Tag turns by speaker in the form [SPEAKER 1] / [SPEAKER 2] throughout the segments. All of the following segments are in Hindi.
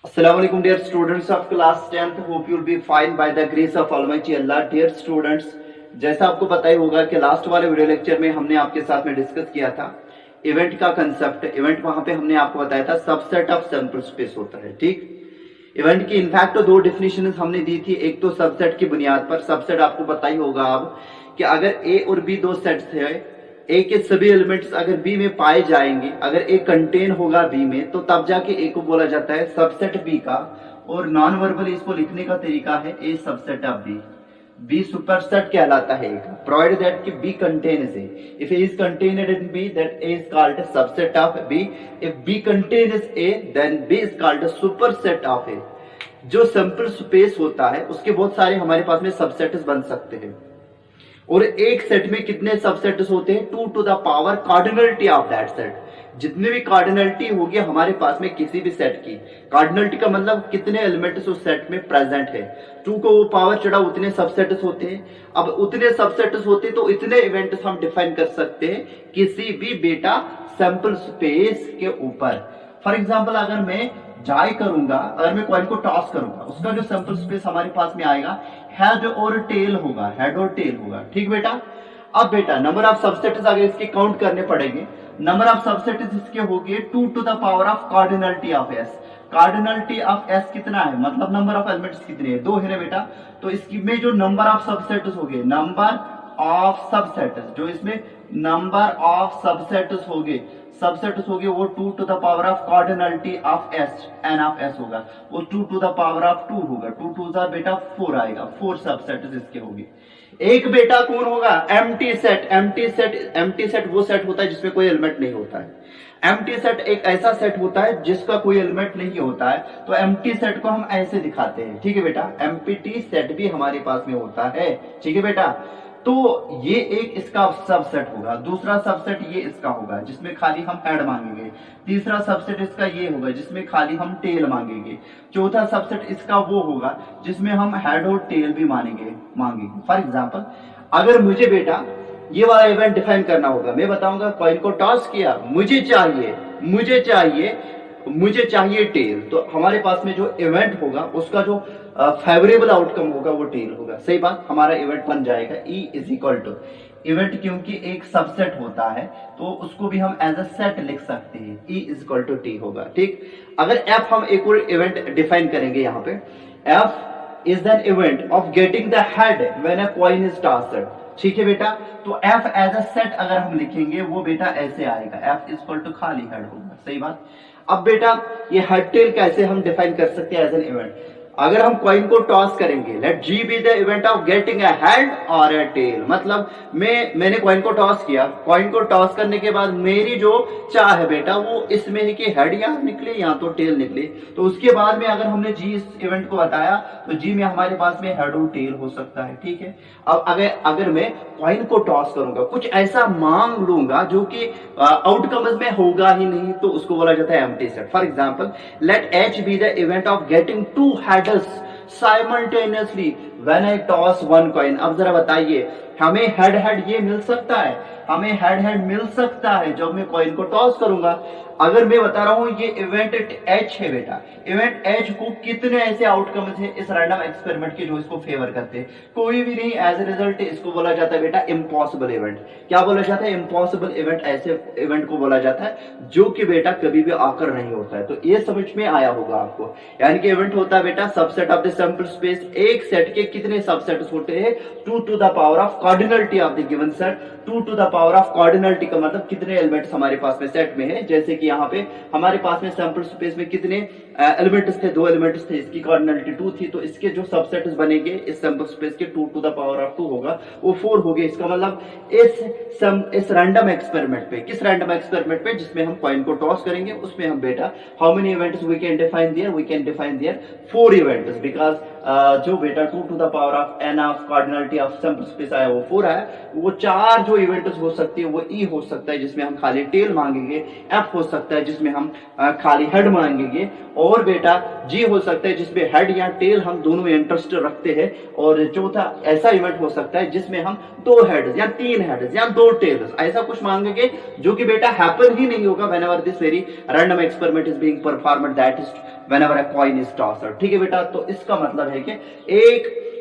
[SPEAKER 1] Assalamu alaikum dear students of class 10th. Hope you'll be fine by the grace of Almighty Allah. Dear students, जैसा आपको पता ही होगा कि लास्ट वाले वीडियो लेक्चर में हमने आपके साथ में डिस्कस किया था इवेंट का कंसेप्ट। इवेंट वहां पे हमने आपको बताया था सबसेट ऑफ सैंपल स्पेस होता है। ठीक, इवेंट की इनफैक्ट दो डेफिनेशन हमने दी थी। एक तो सबसेट की बुनियाद पर, सबसेट आपको पता ही होगा अब कि अगर ए और बी दो सेट्स है, ए के सभी एलिमेंट्स अगर बी में पाए जाएंगे, अगर ए कंटेन होगा बी में, तो तब जाके ए को बोला जाता है सबसेट बी का। और नॉन वर्बल इसको लिखने का तरीका है A subset of B. B superset कहलाता है ए का, प्रोवाइड दैट कि B contains A. If A is contained in B, that A is called subset of B. If B contains A, then B is called superset of A. जो सैंपल स्पेस होता है उसके बहुत सारे हमारे पास में सबसेट्स बन सकते हैं। और एक सेट में कितने सबसेट्स होते हैं? 2 to the power cardinality of that set. जितने भी कार्डिनलिटी होगी हमारे पास में किसी भी सेट की, कार्डिनलिटी का मतलब कितने एलिमेंट्स उस सेट में प्रेजेंट है, 2 को वो पावर चढ़ा उतने सबसेट्स होते हैं। अब उतने सबसेट्स होते तो इतने इवेंट्स हम डिफाइन कर सकते हैं किसी भी बेटा सैंपल स्पेस के ऊपर। फॉर एग्जाम्पल अगर मैं जाय करूंगा, अगर मैं कॉइन को टॉस करूंगा, उसका जो सैंपल स्पेस हमारे पास में आएगा हेड और टेल होगा, हेड और टेल होगा। ठीक बेटा, अब बेटा नंबर ऑफ सबसेट्स अगर इसके काउंट करने पड़ेंगे, नंबर ऑफ सबसेट्स इसके होंगे 2 to the power of cardinality of S. Cardinality of S कितना है, मतलब नंबर ऑफ एलिमेंट्स कितने हैं, 2 है ना बेटा। तो इसकी में जो नंबर ऑफ सबसेट्स होंगे, नंबर ऑफ सबसेट्स, जो इसमें नंबर ऑफ सबसेट्स होंगे, सबसेट्स होंगे वो 2 to the power of cardinality of S, n of S होगा, वो 2 टू द पावर ऑफ 2 होगा। 2 टू द बेटा 4 आएगा, 4 सबसेट्स इसके होंगे। एक बेटा कौन होगा? Empty set. एम्प्टी सेट वो सेट होता है जिसमें कोई एलिमेंट नहीं होता है। एम्प्टी सेट एक ऐसा सेट होता है जिसका कोई एलिमेंट नहीं होता है। तो एम्प्टी सेट को हम ऐसे दिखाते हैं। ठीक है बेटा, एम्प्टी सेट भी हमारे पास में होता है। ठीक है बेटा, तो ये एक इसका सबसेट होगा। दूसरा सबसेट ये इसका होगा जिसमें खाली हम हेड मांगेंगे। तीसरा सबसेट इसका ये होगा जिसमें खाली हम टेल मांगेंगे। चौथा सबसेट इसका वो होगा जिसमें हम हेड और टेल भी मांगेंगे। फॉर एग्जाम्पल अगर मुझे बेटा ये वाला इवेंट डिफाइन करना होगा, मैं बताऊंगा कॉइन को टॉस किया, मुझे चाहिए टेल, तो हमारे पास में जो इवेंट होगा उसका जो फेवरेबल आउटकम होगा वो टेल होगा। सही बात, हमारा इवेंट बन जाएगा E is equal to event, क्योंकि एक सबसेट होता है तो उसको भी हम एज अ सेट लिख सकते हैं, E is equal to T होगा। ठीक, अगर F हम एक और इवेंट डिफाइन करेंगे यहाँ पे, F is an event of getting the head when a coin is tossed. ठीक है बेटा, तो F एज अ सेट अगर हम लिखेंगे वो बेटा ऐसे आएगा, F इज इक्वल टू खाली हेड होगा। सही बात। अब बेटा ये हेड टेल कैसे हम डिफाइन कर सकते हैं एज एन इवेंट? अगर हम कॉइन को टॉस करेंगे, let G be the event of getting a head और अ टेल, मतलब मैंने कॉइन को टॉस किया, कॉइन को टॉस करने के बाद मेरी जो चाह है बेटा वो इसमें है कि हेड या निकले या तो टेल निकले। तो उसके बाद में अगर हमने जी इस इवेंट को बताया तो जी में हमारे पास में हेड और टेल हो सकता है। ठीक है, अब अगर मैं कॉइन को टॉस करूंगा, कुछ ऐसा मांग लूंगा जो कि आउटकम में होगा ही नहीं, तो उसको बोला जाता है empty set. For example let H be the event of getting 2 headers simultaneously when I toss 1 coin. अब जरा बताइए, हमें हेड ये मिल सकता है, हमें हेड मिल सकता है जब मैं कॉइन को टॉस करूंगा। अगर मैं बता रहा हूं ये इवेंट एच है बेटा, इवेंट एच को कितने ऐसे आउटकम्स है इस रैंडम एक्सपेरिमेंट के जो इसको फेवर करते हैं? कोई भी नहीं। एज ए रिजल्ट इसको बोला जाता है बेटा इम्पॉसिबल इवेंट। क्या बोला जाता है? Impossible event. ऐसे इवेंट को बोला जाता है जो कि बेटा कभी भी आकर नहीं होता है। तो ये समझ में आया होगा आपको, यानी कि इवेंट होता है बेटा subset of the sample space. एक सेट के कितने सबसेट्स होते हैं? 2 to the power of cardinality of the given set. 2 to the power of cardinality का मतलब कितने एलिमेंट्स हमारे पास में सेट में है। जैसे कि यहाँ पे हमारे पास में सैंपल स्पेस में कितने एलिमेंट्स थे? 2 एलिमेंट्स थे, इसकी कार्डिनलिटी 2 थी, तो इसके जो सबसेट्स बनेंगे इस सैंपल स्पेस के 2 टू द पावर ऑफ 2 होगा, वो 4 हो गए। इसका मतलब इस रैंडम एक्सपेरिमेंट पे, किस रैंडम एक्सपेरिमेंट पे? जिसमें हम कॉइन को टॉस करेंगे, उसमें हम बेटा how many events we can define there 4 events, because जो बेटा 2 to the power of n of cardinality of sample space आया वो 4 आया, वो 4 जो इवेंट्स हो सकती है वो ई हो सकता है जिसमें हम खाली टेल मांगेंगे, एफ हो सकता है जिसमें हम खाली हेड मांगेंगे, और बेटा जी हो सकता है जिसमें हेड या टेल हम दोनों में इंटरेस्ट रखते हैं, और चौथा ऐसा इवेंट हो सकता है जिसमें हम 2 हेड्स या 3 हेड्स या 2 टेल्स ऐसा कुछ मांगेंगे जो कि बेटा हैपन ही नहीं होगा whenever this very random experiment is being performed, that is whenever a coin is tossed. ठीक है बेटा, तो इसका मतलब है कि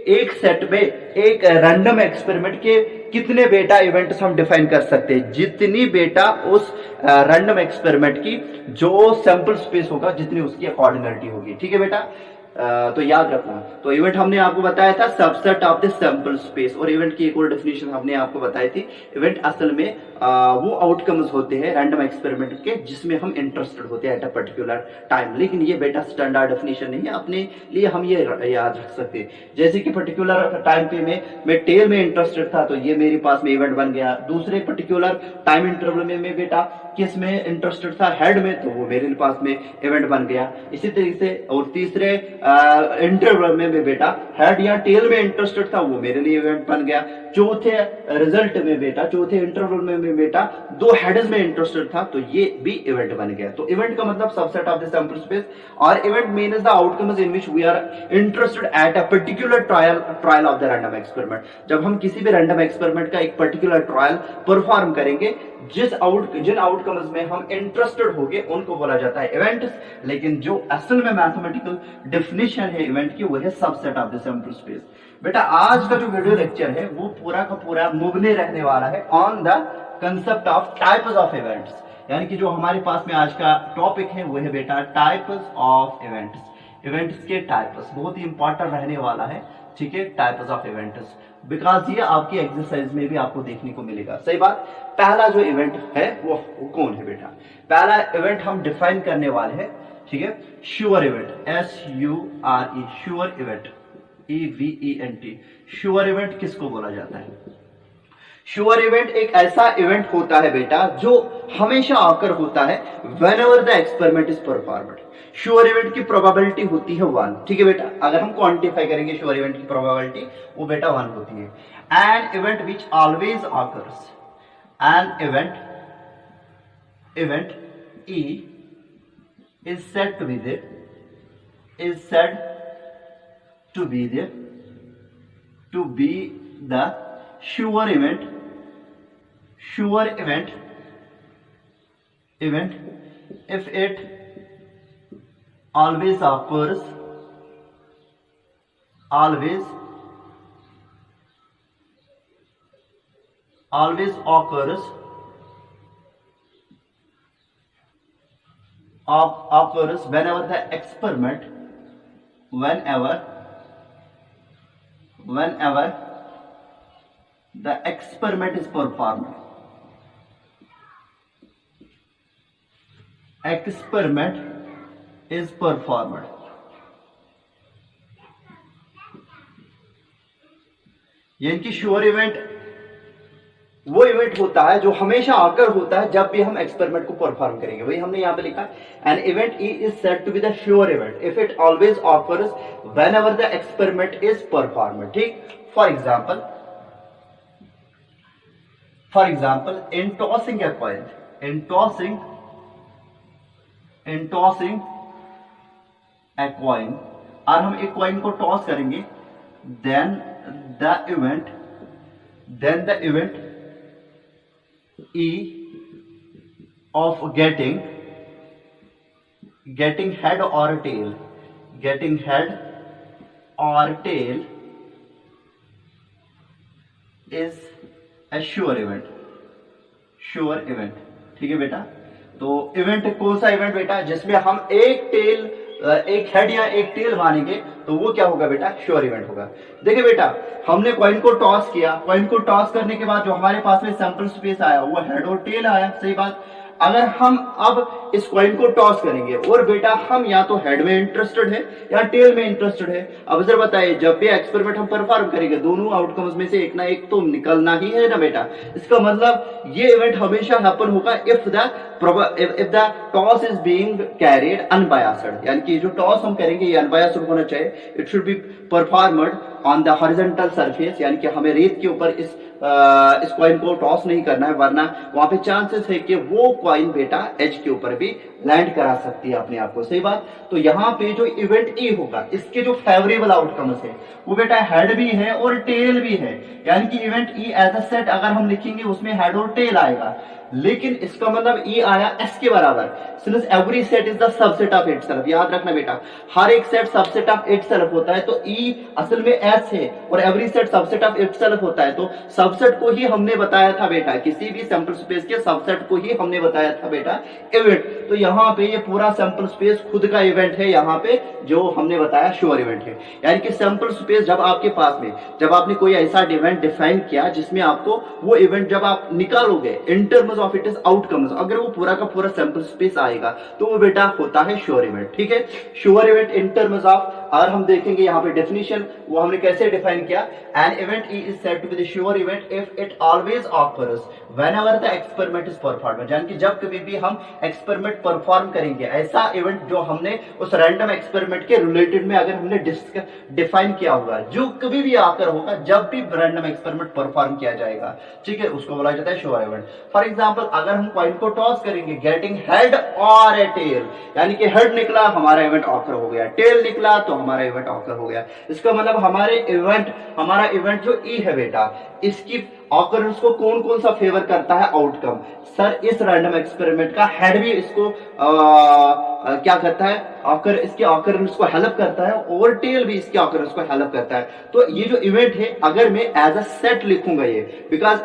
[SPEAKER 1] एक सेट में एक रैंडम एक्सपेरिमेंट के कितने बेटा इवेंट्स हम डिफाइन कर सकते हैं, जितनी बेटा उस रैंडम एक्सपेरिमेंट की जो सैंपल स्पेस होगा जितनी उसकी अकॉर्डिंगलिटी होगी। ठीक है बेटा, तो याद रखना। तो इवेंट हमने आपको बताया था subset of the sample space, और इवेंट की एक और डेफिनेशन हमने आपको बताई थी, इवेंट असल में वो आउटकम्स होते हैं रैंडम एक्सपेरिमेंट के जिसमें हम इंटरेस्टेड होते हैं एट अ पर्टिकुलर टाइम। लेकिन ये बेटा स्टैंडर्ड डेफिनेशन नहीं है, अपने लिए हम ये याद रख सकते हैं। जैसे कि पर्टिकुलर टाइम पे मैं टेल में इंटरेस्टेड था तो ये मेरे पास में इवेंट बन गया, दूसरे पर्टिकुलर टाइम इंटरवल में बेटा किस में इंटरेस्टेड था, हेड में, तो वो मेरे पास में इवेंट बन गया। इसी तरीके से और तीसरे इंटरवल में बेटा हेड या टेल में इंटरेस्टेड था, वो मेरे लिए इवेंट बन गया। चौथे रिजल्ट में बेटा, चौथे इंटरवल में बेटा 2 हेड्स में इंटरेस्टेड था, तो ये भी इवेंट बन गया। तो इवेंट का मतलब subset of the sample space, और event means the outcomes in which we are interested at a particular trial of the random experiment. जब हम किसी भी रैंडम एक्सपेरिमेंट का एक पर्टिकुलर ट्रायल परफॉर्म करेंगे, जिन आउटकम्स में हम इंटरेस्टेड होंगे उनको बोला जाता है इवेंट्स, लेकिन जो असल में मैथमेटिकल डेफिनेशन है इवेंट की वो है subset of the sample space. बेटा आज का जो वीडियो लेक्चर है वो पूरा का पूरा मुबनी रहने वाला है on the concept of types of events, यानी कि जो हमारे पास में आज का टॉपिक है वो है बेटा टाइप्स ऑफ इवेंट्स, इवेंट्स के टाइप्स, बहुत ही इंपॉर्टेंट रहने वाला है। ठीक है, टाइप्स ऑफ इवेंट्स, बिकॉज ये आपकी एक्सरसाइज में भी आपको देखने को मिलेगा। सही बात। पहला जो इवेंट है वो कौन है बेटा, पहला इवेंट हम डिफाइन करने वाले हैं। ठीक है, sure event, SURE, sure event, EVENT, sure event किसको बोला जाता है? श्योर इवेंट एक ऐसा इवेंट होता है बेटा जो हमेशा आकर होता है whenever the experiment is performed. Sure event की प्रोबेबिलिटी होती है 1। ठीक है बेटा, अगर हम क्वांटिफाई करेंगे श्योर इवेंट की प्रोबेबिलिटी वो बेटा 1 होती है। An event which always occurs, an event E is said to be the sure event if it always occurs whenever the experiment whenever the experiment is performed, यानी कि श्योर इवेंट वो इवेंट होता है जो हमेशा आकर होता है जब भी हम एक्सपेरिमेंट को परफॉर्म करेंगे। वही हमने यहां पे लिखा, an event E is said to be the sure event if it always occurs whenever the experiment is performed. ठीक, for example in tossing a coin, in tossing a coin, और हम एक कॉइन को टॉस करेंगे, then the event E of getting head or tail is a sure event। ठीक है बेटा, तो इवेंट कौन सा इवेंट बेटा जिसमें हम एक हेड या एक टेल मानेंगे तो वो क्या होगा बेटा, श्योर इवेंट होगा। देखिए बेटा, हमने कॉइन को टॉस किया, कॉइन को टॉस करने के बाद जो हमारे पास में सैंपल स्पेस आया वो हेड और टेल आया। सही बात। अगर हम अब इस कॉइन को टॉस करेंगे और बेटा हम या तो हेड में इंटरेस्टेड है या टेल में इंटरेस्टेड है, अब सर बताइए जब भी एक्सपेरिमेंट हम परफॉर्म करेंगे दोनों आउटकम्स में से एक ना एक तो निकलना ही है ना बेटा। इसका मतलब ये इवेंट हमेशा हैपन होगा if the if the toss is being carried unbiased, यानी कि जो टॉस हम करेंगे ये अनबायस्ड होना चाहिए. It should B performed on the horizontal surface, यानी कि हमें रेत के ऊपर इस कॉइन को टॉस नहीं करना है, वरना वहां पे चांसेस है कि वो कॉइन बेटा एज के ऊपर भी लैंड करा सकती है अपने आप को. सही बात. तो यहाँ पे जो इवेंट ई होगा इसके जो फेवरेबल आउटकम्स है वो बेटा हेड भी है और टेल भी है, यानी कि event E as a set अगर हम लिखेंगे उसमें हेड और टेल आएगा, लेकिन इसका मतलब ई आया एस के बराबर. Since every set is the subset of itself. याद रखना बेटा, हर एक सेट सबसेट ऑफ इटसेल्फ होता है, तो ई असल में एस है और every set subset of itself होता है. तो सबसेट को ही हमने बताया था बेटा, किसी भी सैंपल स्पेस के सबसेट को ही हमने बताया था बेटा इवेंट. तो यहाँ पे ये पूरा सैंपल स्पेस खुद का इवेंट है, यहाँ पे जो हमने बताया श्योर इवेंट है. यानी कि सैंपल स्पेस जब आपके पास में, जब आपने कोई ऐसा इवेंट डिफाइन किया जिसमें आपको वो इवेंट जब आप निकालोगे in terms of it is outcomes, अगर वो पूरा का पूरा सैंपल स्पेस आएगा तो वो बेटा होता है श्योर इवेंट. ठीक है. Sure event in terms of, अगर हम देखेंगे यहाँ पे डेफिनेशन वो हमने कैसे डिफाइन किया. An event is said to be the sure event if it always occurs whenever the experiment is performed. यानी कि जब कभी भी हम एक्सपेरिमेंट परफॉर्म करेंगे, ऐसा इवेंट जो हमने उस रैंडम एक्सपेरिमेंट के रिलेटेड में अगर हमने डिफाइन किया होगा, जो कभी भी आकर होगा जब भी रैंडम एक्सपेरिमेंट परफॉर्म किया जाएगा, ठीक है, उसको बोला जाता है श्योर इवेंट. फॉर एग्जांपल अगर हम कॉइन को टॉस करेंगे गेटिंग हेड और ए टेल, यानी कि हेड निकला हमारा इवेंट ऑकर हो गया, टेल निकला तो हमारा इवेंट ऑकर हो गया. इसका मतलब हमारा इवेंट जो ई है बेटा, इसकी ऑकरेंस को कौन कौन सा फेवर करता है, आउटकम. सर इस रैंडम एक्सपेरिमेंट का हेड भी इसको क्या करता है, इसके ऑकरेंस को हेल्प करता है, और टेल भी इसके ऑकरेंस को हेल्प करता है. तो ये जो इवेंट है अगर मैं एज अ सेट लिखूंगा ये, because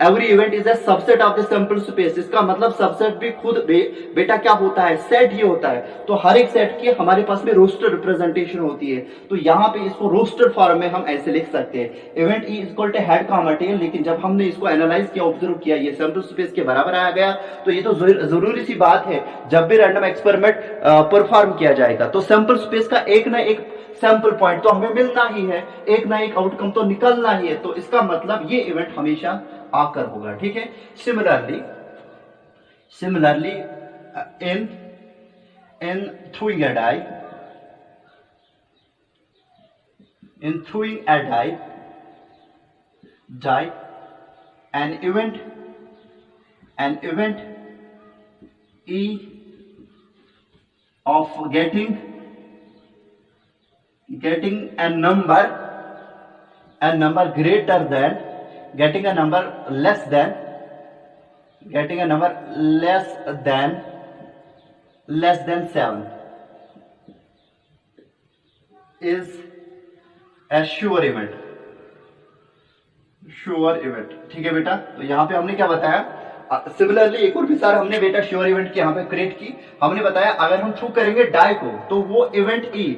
[SPEAKER 1] every event is a subset of the sample space. इसका मतलब सबसेट भी खुद बेटा क्या होता है, सेट ही होता है. तो हर एक सेट की हमारे पास में रोस्टर रिप्रेजेंटेशन होती है. तो यहाँ पे इसको रोस्टर फॉर्म में हम ऐसे लिख सकते हैं, event E equal to head comma tail. लेकिन जब हमने इसको एनालाइज किया, ऑब्जर्व किया, ये सैंपल स्पेस के बराबर आ गया. तो ये तो जरूरी सी बात है, जब भी रैंडम एक्सपेरिमेंट परफॉर्म किया जाएगा तो सैंपल स्पेस का एक ना एक सैंपल पॉइंट तो हमें मिलना ही है, एक ना एक आउटकम तो निकलना ही है. तो इसका मतलब ये इवेंट हमेशा आकर होगा. ठीक है. Similarly in throwing a die, an event E of getting a number greater than, getting a number less than 7 is a sure event. ठीक है बेटा. तो यहाँ पे हमने क्या बताया, सिमिलरली एक और विचार हमने बेटा श्योर इवेंट की यहाँ पे क्रिएट की. हमने बताया अगर हम थ्रू करेंगे डाई को तो वो इवेंट ई,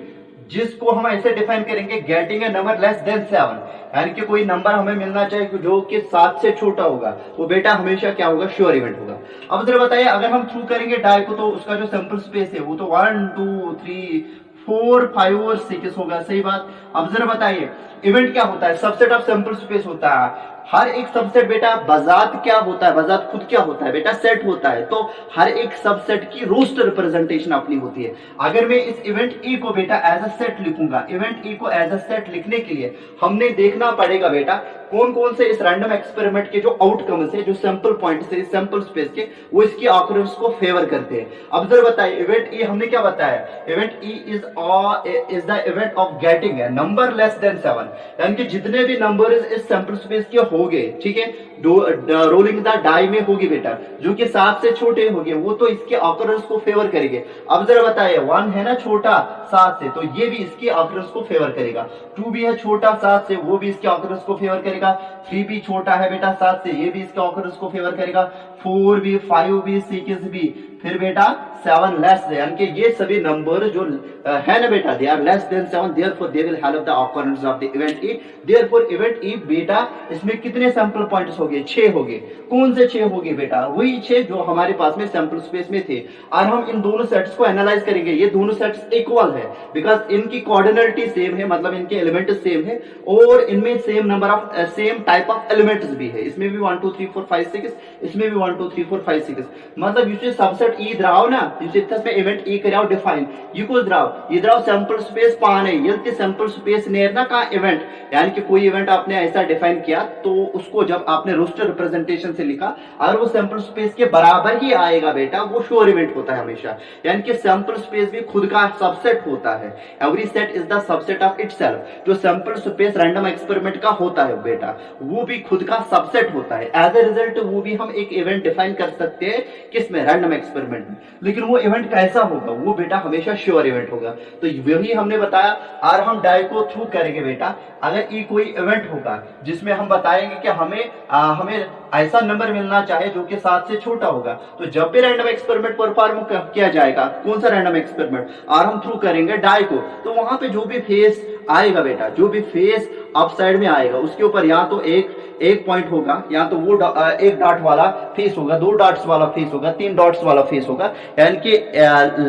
[SPEAKER 1] जिसको हम ऐसे डिफाइन करेंगे getting a number less than 7, यानी कि कोई नंबर हमें मिलना चाहिए जो कि 7 से छोटा होगा, वो बेटा हमेशा क्या होगा, श्योर इवेंट होगा. अब जरा बताइए अगर हम थ्रू करेंगे डाई को तो उसका जो सैंपल स्पेस है वो तो 1 2 3 4 5 और 6 होगा. सही बात. अब जरा बताइए इवेंट क्या होता है, सबसेट ऑफ सैंपल स्पेस होता है. हर एक सबसेट बेटा बजात क्या होता है, बजात खुद क्या होता है बेटा, सेट होता है. तो हर एक सबसेट की रोस्टर रिप्रेजेंटेशन अपनी होती है. अगर मैं इस इवेंट ई को बेटा एज अ सेट लिखूंगा, इवेंट ई को एज अ सेट लिखने के लिए हमने देखना पड़ेगा बेटा कौन कौन से इस रैंडम एक्सपेरिमेंट के जो आउटकम्स है, जो सैंपल पॉइंट्स है सैंपल स्पेस के, वो इसकी ऑकरेंस को फेवर करते हैं. अब जरा बताइए इवेंट ई हमने क्या बताया, event E is the event of getting a number less than 7, यानी कि जितने भी नंबर इस सैंपल स्पेस के होंगे, ठीक है, रोलिंग द डाई में होगी बेटा, जो कि 7 से छोटे होंगे, वो तो इसके ऑकरेंस को फेवर करेंगे. अब जरा बताइए 1 है ना छोटा 7 से, तो ये भी इसकी ऑकरेंस को फेवर करेगा. 2 भी है छोटा 7 से, वो भी इसके ऑकरेंस को फेवर करेगा. 3 भी छोटा है बेटा 7 से, ये भी इसके ऑकरेंस को फेवर करेगा. 4 भी, 5 भी, 6 भी, फिर बेटा 7 लेस देन कि ये सभी नंबर जो है ना बेटा they are less than 7, therefore they will have the occurrence of the event E. Therefore event E बेटा इसमें कितने सैंपल पॉइंट्स हो गए? 6 हो गए। कौन से 6 हो गए बेटा? वही 6 जो हमारे पास में सैंपल स्पेस में थे। और हम इन दोनों सेट्स को एनालाइज करेंगे। ये दोनों सेट्स इक्वल है बिकॉज इनकी कोऑर्डिनेटी सेम है, मतलब इनके एलिमेंट सेम है और इनमें same number of same type of elements भी है। इसमें भी 1 2 3 4 5 6, इसमें भी 1 2 3 4 5 6। मतलब you सबसेट ई द्राव ना में इवेंट ई कराव डिफाइन युकुल द्राव सैंपल स्पेस पाने ये सैंपल स्पेस नेरना का इवेंट, यानी कि कोई इवेंट आपने ऐसा डिफाइन किया तो उसको जब आपने रोस्टर रिप्रेजेंटेशन से लिखा अगर वो सैंपल स्पेस के बराबर ही आएगा बेटा वो श्योर इवेंट होता है हमेशा। यानी कि सैंपल स्पेस भी खुद का सबसेट होता है। Every set is the subset of itself. जो सैंपल स्पेस रैंडम एक्सपेरिमेंट का होता है बेटा वो भी खुद का सबसेट होता है। एज ए रिजल्ट वो भी हम एक इवेंट डिफाइन कर सकते हैं किसमें? रैंडम एक्सपेरिमेंट में। लेकिन वो इवेंट कैसा होगा? वो बेटा हमेशा श्योर इवेंट होगा। तो वही हमने बताया। और हम डाई को थ्रू करेंगे बेटा। अगर ये कोई इवेंट होगा जिसमें हम बताएंगे कि हमें ऐसा नंबर मिलना चाहे जो कि 7 से छोटा होगा, तो जब भी रैंडम एक्सपेरिमेंट परफॉर्म किया जाएगा, कौन सा रैंडम एक्सपेरिमेंट, और हम थ्रू करेंगे डाई को, तो वहां पे जो भी फेस आएगा बेटा, जो भी फेस अप साइड में आएगा उसके ऊपर या तो एक पॉइंट होगा या तो वो एक डॉट वाला फेस होगा, 2 डॉट्स वाला फेस होगा, 3 डॉट्स वाला फेस होगा। यानी कि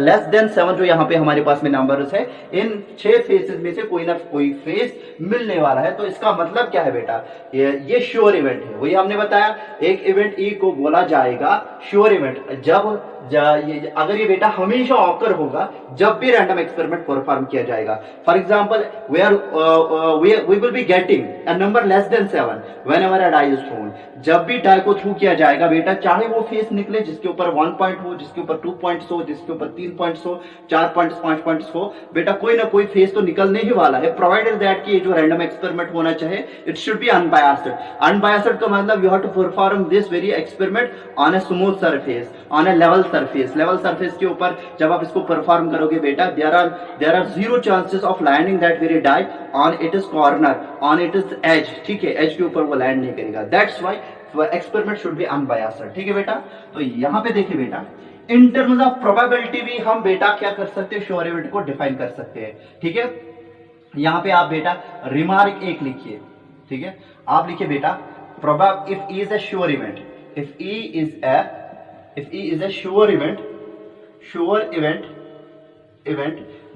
[SPEAKER 1] लेस देन 7 जो यहाँ पे हमारे पास में नंबर्स है, इन 6 फेसेस में से कोई ना कोई फेस मिलने वाला है। तो इसका मतलब क्या है बेटा? ये श्योर इवेंट है। वही हमने बताया एक इवेंट ई को बोला जाएगा श्योर इवेंट जब अगर ये बेटा हमेशा ऑकर होगा जब भी रैंडम एक्सपेरिमेंट परफॉर्म किया जाएगा। For example we will be getting a number less than 7 whenever a die is thrown. जब भी डाई को थ्रू किया जाएगा बेटा, चाहे वो फेस निकले जिसके ऊपर 1 पॉइंट हो, जिसके ऊपर 2 पॉइंट्स हो, जिसके ऊपर 3 पॉइंट्स हो, 4 पॉइंट्स, 5 पॉइंट्स हो, बेटा कोई ना कोई फेस तो निकलने ही वाला है, प्रोवाइडेड दैट कि ये जो रैंडम एक्सपेरिमेंट होना चाहे it should be unbiased. Unbiased का मतलब you have to perform this very experiment on a smooth surface, on a level surface. Level surface के ऊपर जब आप इसको परफॉर्म करोगे बेटा, there are 0 chances of landing that very die on it is corner, on it is edge. ठीक है, एज के ऊपर वो लैंड नहीं करेगा। That's why experiment should be unbiased. ठीक है बेटा। तो यहां पे देखिए बेटा, इन टर्म्स ऑफ प्रोबेबिलिटी भी हम बेटा क्या कर सकते हैं? श्योर इवेंट को डिफाइन कर सकते हैं। ठीक है, यहां पे आप बेटा रिमार्क एक लिखिए। ठीक है, आप लिखिए बेटा if E is a sure event, if E is a sure event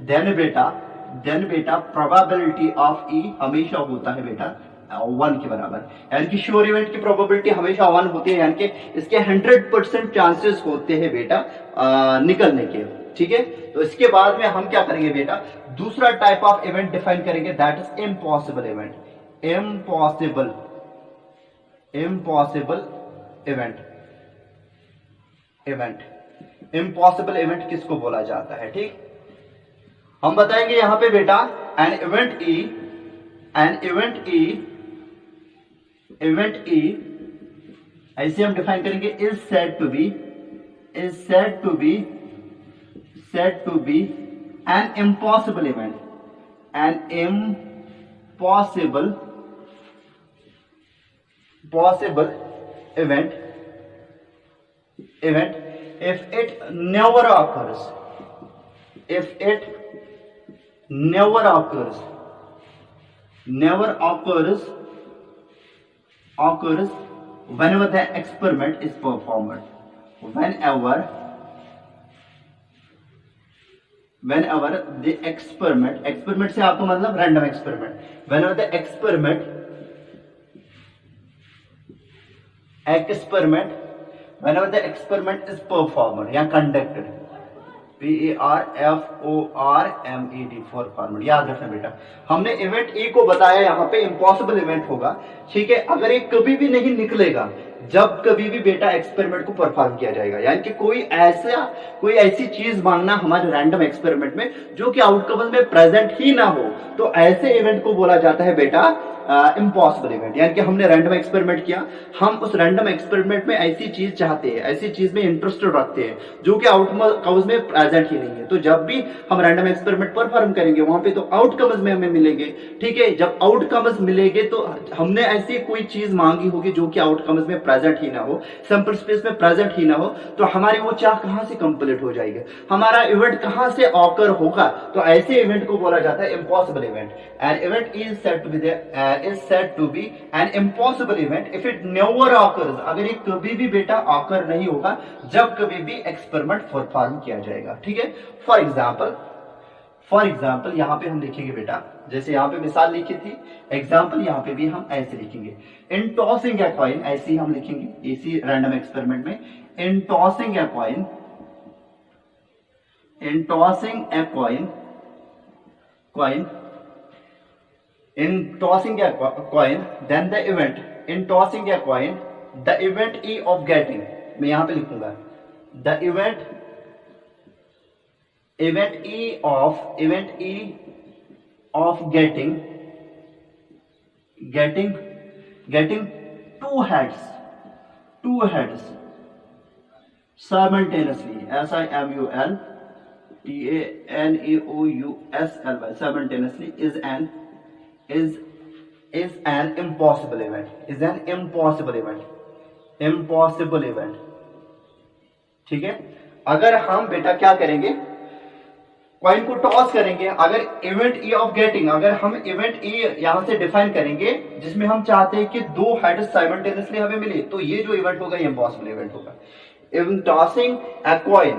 [SPEAKER 1] then बेटा प्रोबेबिलिटी ऑफ ई हमेशा होता है बेटा 1 के बराबर। यानी कि श्योर इवेंट की प्रोबेबिलिटी हमेशा 1 होती है, यानी कि इसके 100% चांसेस होते हैं बेटा निकलने के। ठीक है, तो इसके बाद में हम क्या करेंगे बेटा? दूसरा टाइप ऑफ इवेंट डिफाइन करेंगे, that is impossible event. Impossible impossible event किसको बोला जाता है? ठीक, हम बताएंगे यहां पे बेटा एन इवेंट ई ऐसे हम डिफाइन करेंगे, is said to be an impossible event, possible event if it never occurs whenever the experiment is performed, whenever the experiment से आपको मतलब random experiment, whenever the experiment is performed या conducted, PERFORMED परफॉर्मेड। याद रखना बेटा, हमने इवेंट ए को बताया यहाँ पे इम्पॉसिबल इवेंट होगा। ठीक है, अगर ये कभी भी नहीं निकलेगा जब कभी भी बेटा एक्सपेरिमेंट को परफॉर्म किया जाएगा। यानी कि कोई ऐसी चीज मांगना हमारे रैंडम एक्सपेरिमेंट में जो कि आउटकम में प्रेजेंट ही ना हो, तो ऐसे इवेंट को बोला जाता है बेटा इम्पॉसिबल इवेंट। यानी कि हमने रैंडम एक्सपेरिमेंट किया, हम उस रैंडम एक्सपेरिमेंट में ऐसी चीज चाहते हैं, ऐसी चीज में इंटरेस्ट रखते हैं जो कि आउटकम्स में प्रेजेंट ही नहीं है। तो जब भी हम रैंडम एक्सपेरिमेंट परफॉर्म करेंगे वहां पे तो आउटकम्स में हमें मिलेंगे। ठीक है, जब आउटकम्स मिलेंगे तो हमने ऐसी कोई चीज मांगी होगी जो कि आउटकम्स में प्रेजेंट ही ना हो, सैंपल स्पेस में प्रेजेंट ही ना हो, तो हमारी वो चाह कहां से कंप्लीट हो जाएगी, हमारा इवेंट कहां से ऑकर होगा। तो ऐसे इवेंट को बोला जाता है impossible event. An event is said to be an impossible event if it never occurs, अगर ये कभी भी बेटा ऑकर नहीं होगा जब कभी भी एक्सपेरिमेंट परफॉर्म किया जाएगा। ठीक है, फॉर एग्जाम्पल यहां पे हम लिखेंगे बेटा, जैसे यहां पे मिसाल लिखी थी, एग्जाम्पल यहां पे भी हम ऐसे लिखेंगे, इन टॉसिंग ए कॉइन, ऐसे ही हम लिखेंगे इसी रैंडम एक्सपेरिमेंट में, in tossing a coin, in tossing a coin, then the event, in tossing a coin, the event E of getting, मैं यहां पे लिखूंगा the event E of getting two heads simultaneously, simultaneously, simultaneously is an impossible event, ठीक है। अगर हम बेटा क्या करेंगे, कॉइन को टॉस करेंगे, अगर इवेंट ई ऑफ गेटिंग, अगर हम इवेंट ई यहां से डिफाइन करेंगे जिसमें हम चाहते हैं कि दो हेड साइमल्टेनियसली हमें मिले, तो ये जो इवेंट होगा ये इम्पॉसिबल इवेंट होगा। In tossing a coin,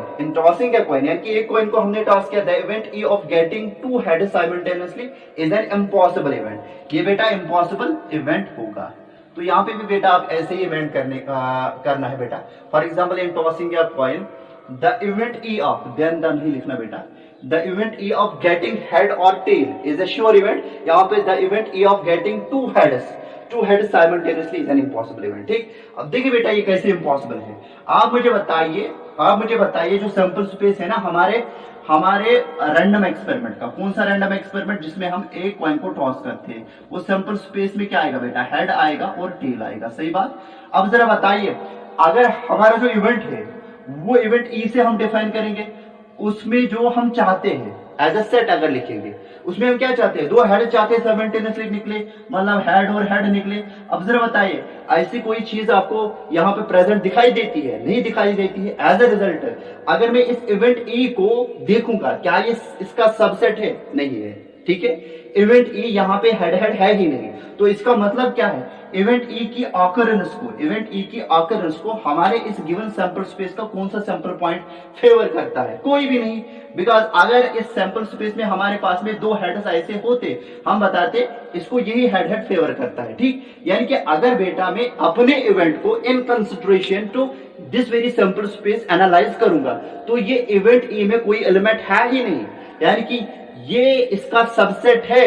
[SPEAKER 1] यानी कि एक कॉइन को हमने टॉस किया, the event E of getting two heads simultaneously is an impossible event, ये बेटा impossible event होगा। तो यहाँ पे भी बेटा आप ऐसे ही इवेंट करना है बेटा। For example in tossing a coin, the event E of, then नहीं लिखना बेटा, the event E of getting head or tail is a sure event, यहाँ पे the event E of getting two heads simultaneously is an impossible event. ठीक, अब देखिए बेटा ये कैसे इम्पॉसिबल है, आप मुझे बताइए जो सैंपल स्पेस है ना हमारे रैंडम एक्सपेरिमेंट का, कौन सा रैंडम एक्सपेरिमेंट जिसमें हम एक कॉइन को टॉस करते हैं, वो सैंपल स्पेस में क्या आएगा बेटा, हेड आएगा और टेल आएगा, सही बात। अब जरा बताइए, अगर हमारा जो इवेंट है वो इवेंट ई से हम डिफाइन करेंगे, उसमें जो हम चाहते हैं एज अ सेट अगर लिखेंगे, उसमें हम क्या चाहते हैं, दो हेड चाहते हैं साइमल्टेनियसली निकले, मतलब हेड और हेड निकले। अब जरा बताइए, ऐसी कोई चीज आपको यहाँ पे प्रेजेंट दिखाई देती है, नहीं दिखाई देती है। एज अ रिजल्ट अगर मैं इस इवेंट ई को देखूंगा, क्या ये इसका सबसेट है, नहीं है, ठीक है। इवेंट ई यहाँ पे हेड है ही नहीं, तो इसका मतलब क्या है, इवेंट ई की ऑकरेंस को हमारे इस गिवन सैंपल स्पेस का कौन सा सैंपल पॉइंट फेवर करता है, कोई भी नहीं। बिकॉज अगर इस सैंपल स्पेस में हमारे पास में दो हेड्स ऐसे होते, हम बताते इसको यही हेड फेवर करता है। ठीक, यानी कि अगर बेटा मैं अपने इवेंट को in consideration to this very sample space analyze करूंगा, तो ये इवेंट ई में कोई एलिमेंट है ही नहीं, यानी कि ये इसका सबसेट है,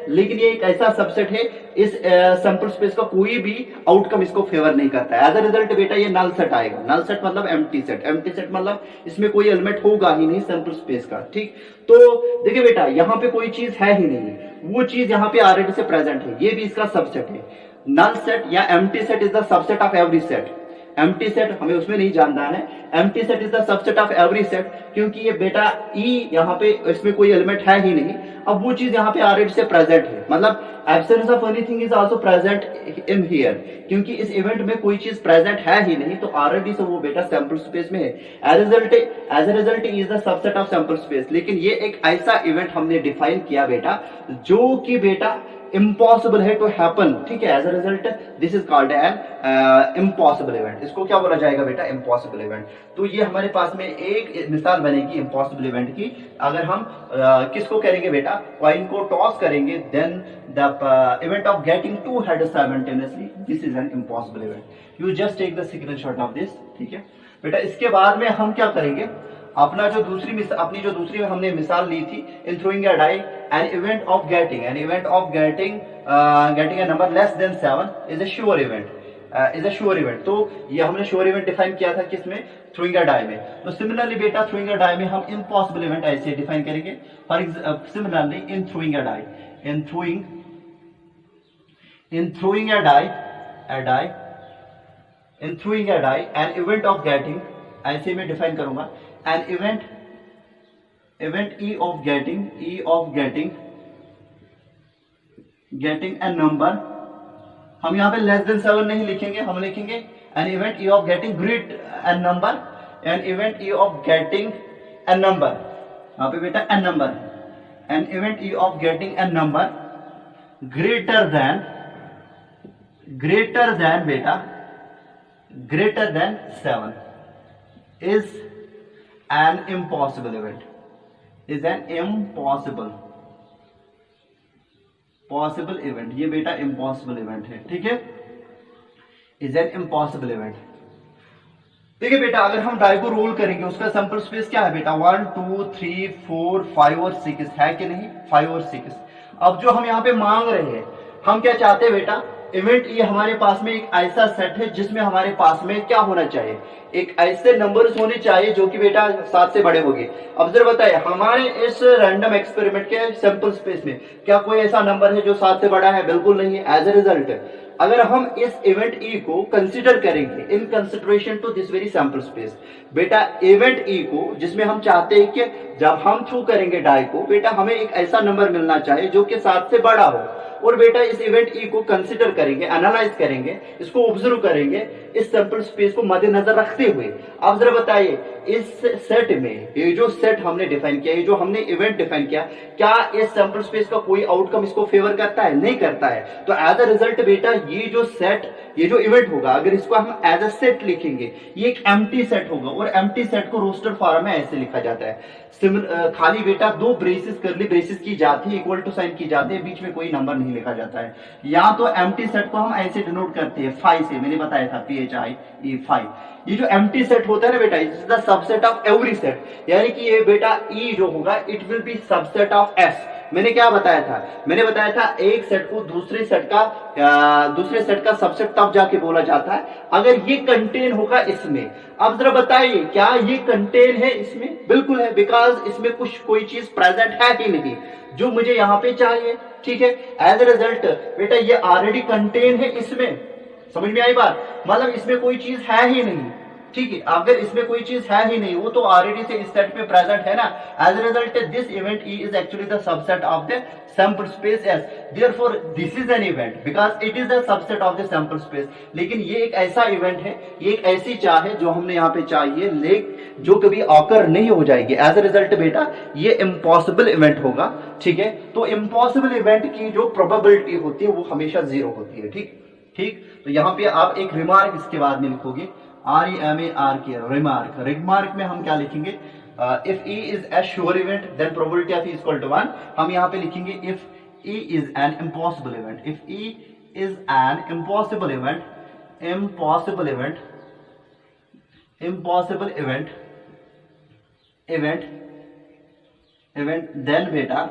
[SPEAKER 1] लेकिन ये एक ऐसा सबसेट है, इस सैंपल स्पेस का कोई भी आउटकम इसको फेवर नहीं करता है। एज अ रिजल्ट बेटा ये नल सेट आएगा। नल सेट मतलब एम्प्टी सेट मतलब इसमें कोई एलिमेंट होगा ही नहीं सैंपल स्पेस का। ठीक, तो देखिए बेटा यहाँ पे कोई चीज है ही नहीं, वो चीज यहाँ पे ऑलरेडी से प्रेजेंट है, ये भी इसका सबसेट है। नल सेट या empty set is the subset of every set. Empty set हमें उसमें नहीं जानना है, empty set is the subset of every set, क्योंकि ये बेटा ई यहाँ पे इसमें कोई एलिमेंट है ही नहीं। अब वो चीज यहाँ पे ऑलरेडी से प्रेजेंट है, मतलब absence of anything is also present in here, क्योंकि इस इवेंट में कोई चीज प्रेजेंट है ही नहीं, तो ऑलरेडी से वो बेटा सैंपल स्पेस में है। As a result is the subset of sample space. लेकिन ये एक ऐसा इवेंट हमने डिफाइन किया बेटा जो कि बेटा इम्पॉसिबल है टू हैपन। ठीक है, as a result this is called an impossible event. इसको क्या बोला जाएगा बेटा, इम्पॉसिबल इवेंट। तो ये हमारे पास में एक मिसाल बनेगी इम्पॉसिबल इवेंट की। अगर हम किसको करेंगे बेटा, कॉइन को टॉस करेंगे, then the event of getting two head simultaneously, this is an impossible event. You just take the screenshot of this. ठीक है बेटा, इसके बाद में हम क्या करेंगे, अपनी जो दूसरी हमने मिसाल ली थी, in throwing a die an event of getting a number less than 7 is a sure event। तो ये हमने श्योर इवेंट डिफाइन किया था किसमें, थ्रोइंग अ डाई में। तो सिमिलरली बेटा थ्रोइंग अ डाई में हम इम्पॉसिबल इवेंट ऐसे डिफाइन करेंगे। For similarly in throwing a die an event of getting, ऐसे में डिफाइन करूंगा an event E of getting a number हम यहाँ पे लेस देन 7 नहीं लिखेंगे, हम लिखेंगे an event E of getting great an number, an event E of getting an number, यहाँ पे बेटा an number, an event E of getting an number greater than बेटा greater than 7 is an impossible event, is an impossible event, ये बेटा impossible event है, ठीक है, is an impossible event। देखिए बेटा अगर हम डाई को रोल करेंगे उसका सैंपल स्पेस क्या है बेटा 1 2 3 4 5 और 6 है कि नहीं, 5 और 6। अब जो हम यहाँ पे मांग रहे हैं, हम क्या चाहते हैं बेटा, इवेंट ये हमारे पास में एक ऐसा सेट है जिसमें हमारे पास में क्या होना चाहिए, एक ऐसे नंबर्स होने चाहिए जो कि बेटा 7 से बड़े होंगे। अब जरा बताइए हमारे इस रैंडम एक्सपेरिमेंट के सैंपल स्पेस में क्या कोई ऐसा नंबर है जो 7 से बड़ा है, बिल्कुल नहीं है। एज ए रिजल्ट अगर हम इस इवेंट ई को कंसीडर करेंगे in consideration to this very sample space, बेटा इवेंट ई को जिसमें हम चाहते हैं कि जब हम थ्रू करेंगे डाई को बेटा हमें एक ऐसा नंबर मिलना चाहिए जो कि 7 से बड़ा हो, और बेटा इस इवेंट ई को कंसीडर करेंगे, एनालाइज करेंगे, इसको ऑब्जर्व करेंगे इस सैंपल स्पेस को मद्देनजर रखते हुए। आप जरा बताइए इस सेट में ये जो सेट हमने डिफाइन किया, ये जो हमने इवेंट डिफाइन किया, क्या इस सैंपल स्पेस का कोई आउटकम इसको फेवर करता है, नहीं करता है। तो एज अ रिजल्ट बेटा ये जो सेट, ये जो इवेंट होगा अगर इसको हम एज अ सेट लिखेंगे ये एक एम्प्टी सेट होगा, और एम्प्टी सेट को रोस्टर फॉर्म में ऐसे लिखा जाता है, खाली बेटा 2 ब्रेसेस कर्ली ब्रेसेस की जाती है, इक्वल टू साइन की जाती है, बीच में कोई नंबर नहीं लिखा जाता है। या तो एम्प्टी सेट को हम ऐसे डिनोट करते हैं फाई से, मैंने बताया था PHI फाई। ये जो एम्प्टी सेट होता है ना बेटा, it is the subset of every set, यानी कि ये बेटा ई जो होगा it will be subset of S. मैंने क्या बताया था, मैंने बताया था एक सेट को दूसरे सेट का सबसेट तब जाके बोला जाता है अगर ये कंटेन होगा इसमें। अब जरा बताइए क्या ये कंटेन है इसमें, बिल्कुल है, बिकॉज इसमें कुछ कोई चीज प्रेजेंट है ही नहीं जो मुझे यहाँ पे चाहिए, ठीक है। एज ए रिजल्ट बेटा ये ऑलरेडी कंटेन है इसमें, समझ में आई बात, मतलब इसमें कोई चीज है ही नहीं, ठीक है। अगर इसमें कोई चीज है ही नहीं, वो तो ऑलरेडी से इस सेट में प्रेजेंट है ना। As a result this event E is actually the subset of the sample space S, therefore this is an event because it is the subset of the sample space. लेकिन ये एक ऐसा इवेंट है, ये एक ऐसी चाह है जो हमने यहाँ पे चाहिए लेकिन जो कभी ऑकर नहीं हो जाएगी। एज ए रिजल्ट बेटा ये इम्पॉसिबल इवेंट होगा, ठीक है। तो इम्पॉसिबल इवेंट की जो प्रोबेबिलिटी होती है वो हमेशा 0 होती है, ठीक। तो यहाँ पे आप एक रिमार्क इसके बाद में लिखोगे, REMAR के रिमार्क में हम क्या लिखेंगे, if E is a sure event then probability of E is equal to 1। हम यहाँ पे लिखेंगे if E is an impossible event, if E is an impossible event then बेटा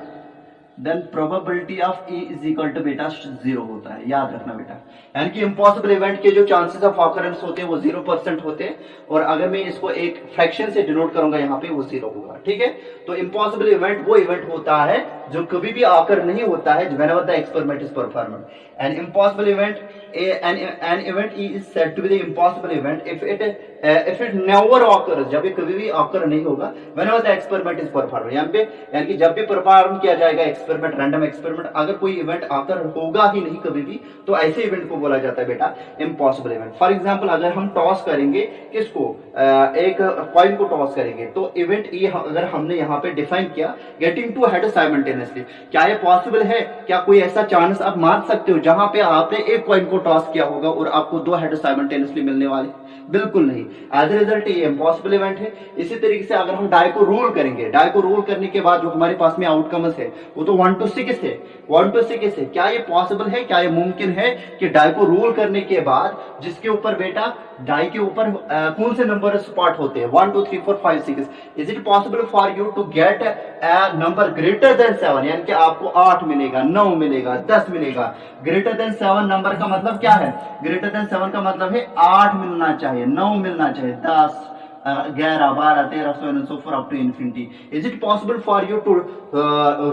[SPEAKER 1] then probability of E is equal to बेटा 0 होता है, याद रखना बेटा। यानी कि इम्पॉसिबल इवेंट के जो चांसेस ऑफ ऑकरेंस होते हैं वो 0% होते हैं, और अगर मैं इसको एक फ्रैक्शन से डिनोट करूंगा यहाँ पे वो 0 होगा, ठीक है। तो इम्पॉसिबल इवेंट वो इवेंट होता है जो कभी भी ऑकर नहीं होता है whenever the experiment is performed. N impossible event an event E is said to be the impossible event if it never occurs, जब ये कभी भी ऑकर नहीं होगा whenever the experiment is performed। यहाँ पे यानी कि जब भी परफॉर्म किया जाएगा एक्सपेरिमेंट, रैंडम एक्सपेरिमेंट, अगर कोई इवेंट ऑकर होगा ही नहीं कभी भी, तो ऐसे इवेंट को बोला जाता है बेटा इम्पॉसिबल इवेंट। फॉर एग्जाम्पल अगर हम टॉस करेंगे किसको, एक कॉइन को टॉस करेंगे, तो इवेंट ई अगर हमने यहाँ पे डिफाइन किया गेटिंग टू हेड साइमल्टेनियसली, क्या ये पॉसिबल है, क्या कोई ऐसा चांस आप मान सकते हो जहां पे आपने एक कॉइन को टॉस किया होगा और आपको 2 हेड साइमल्टेनियसली मिलने वाले, बिल्कुल नहीं। एज ए रिजल्ट ये इम्पॉसिबल इवेंट है। इसी तरीके से अगर हम डाई को रोल करेंगे, डाई को रोल करने के बाद जो हमारे पास में आउटकम्स है वो तो 1 to 6 है, 1 to 6 है। क्या ये पॉसिबल है, क्या ये मुमकिन है कि डाई को रोल करने के बाद जिसके ऊपर बेटा डाई के ऊपर कौन से नंबर स्पॉट होते हैं 1 2 3 4 5 6, is it possible for you to get a number greater than 7, यानी कि आपको 8 मिलेगा, 9 मिलेगा, 10 मिलेगा। ग्रेटर देन 7 नंबर का मतलब क्या है, ग्रेटर देन 7 का मतलब है 8 मिलना चाहिए, 9 मिलना चाहिए, 10, 11 12 13 so on and so forth up to infinity. Is it possible for you to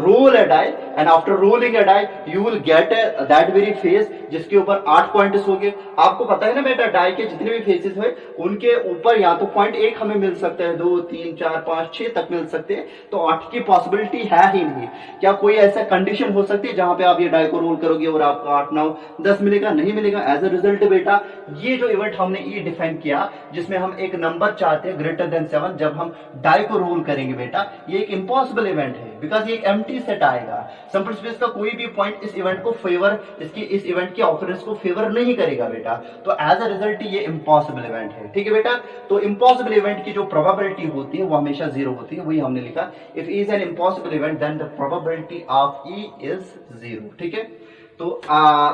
[SPEAKER 1] roll a die and after rolling a die you will get that very face जिसके ऊपर 8 पॉइंट्स होंगे? आपको पता है ना बेटा, डाई के जितने भी फेसेस हुए उनके ऊपर या तो पॉइंट 1 हमें मिल सकता है, 2 3 4 5 6 तक मिल सकते हैं, तो 8 की पॉसिबिलिटी है ही नहीं। क्या कोई ऐसा कंडीशन हो सकती है जहां पे आप ये डाई को रोल करोगे और आपको 8 9 10 मिलेगा? नहीं मिलेगा। एज अ रिजल्ट बेटा ये जो इवेंट हमने ये डिफाइन किया जिसमें हम एक नंबर चाहते हैं ग्रेटर देन 7, जब हम डाई को रोल करेंगे बेटा, ये एक इम्पॉसिबल इवेंट है, बिकॉज ये एक एम्प्टी सेट आएगा। सैंपल स्पेस का कोई भी पॉइंट इस इवेंट को फेवर, इस इवेंट की ऑकरेंस को फेवर नहीं करेगा बेटा, तो एज अ रिजल्ट ये इम्पॉसिबल इवेंट है। ठीक है बेटा, तो इम्पॉसिबल इवेंट की जो प्रोबेबिलिटी होती है वो हमेशा 0 होती है, वही हमने लिखा, if E is an impossible event then the probability of E is 0। ठीक है, तो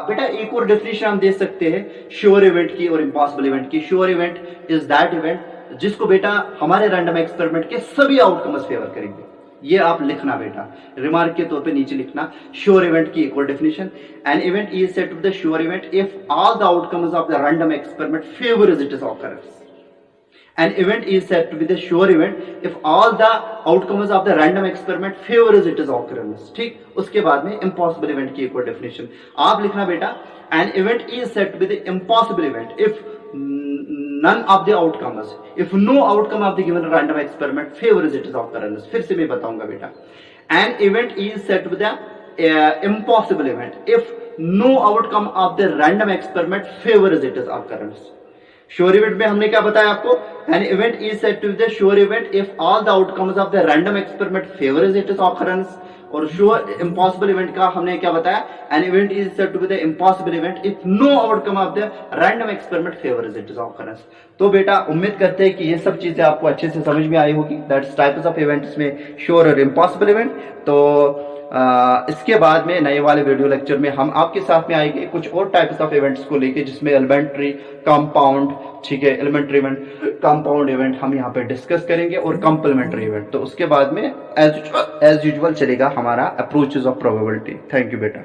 [SPEAKER 1] बेटा एक और डेफिनेशन हम दे सकते हैं श्योर इवेंट की और इम्पॉसिबल इवेंट की। Sure event is that event जिसको बेटा हमारे रैंडम एक्सपेरिमेंट के सभी आउटकम्स फेवर करेंगे। ये आप लिखना बेटा, रिमार्क के तौर पे नीचे लिखना। श्योर इवेंट की एक और definition, an event is said to be the sure event if all the outcomes of the random experiment favour its occurrence. An event is said to be the sure event if all the outcomes of the random experiment favors its occurrence। ठीक, उसके बाद में impossible event की एक और definition आप लिखना बेटा, an event is said to be the impossible event if none of the outcomes, if no outcome of the given random experiment favors its occurrence। फिर से मैं बताऊंगा बेटा, an event is said to be the impossible event if no outcome of the random experiment favors its occurrence। Sure event में हमने क्या बताया आपको, an event is said to be the sure event if all the outcomes of the random experiment favours its occurrence. और श्योर इम्पॉसिबल इवेंट का हमने क्या बताया, an event is said to be the impossible event if no outcome of the random experiment favours its occurrence. तो बेटा उम्मीद करते हैं कि ये सब चीजें आपको अच्छे से समझ में आई होगी, दैट्स टाइप्स ऑफ इवेंट्स में श्योर और इम्पॉसिबल इवेंट। तो इसके बाद में नए वाले वीडियो लेक्चर में हम आपके साथ में आएंगे कुछ और टाइप्स ऑफ इवेंट्स को लेके, जिसमें एलिमेंट्री, कंपाउंड, ठीक है, एलिमेंट्री इवेंट, कंपाउंड इवेंट हम यहाँ पे डिस्कस करेंगे और कंप्लीमेंट्री इवेंट। तो उसके बाद में एज यूजुअल चलेगा हमारा approaches of probability. Thank you बेटा।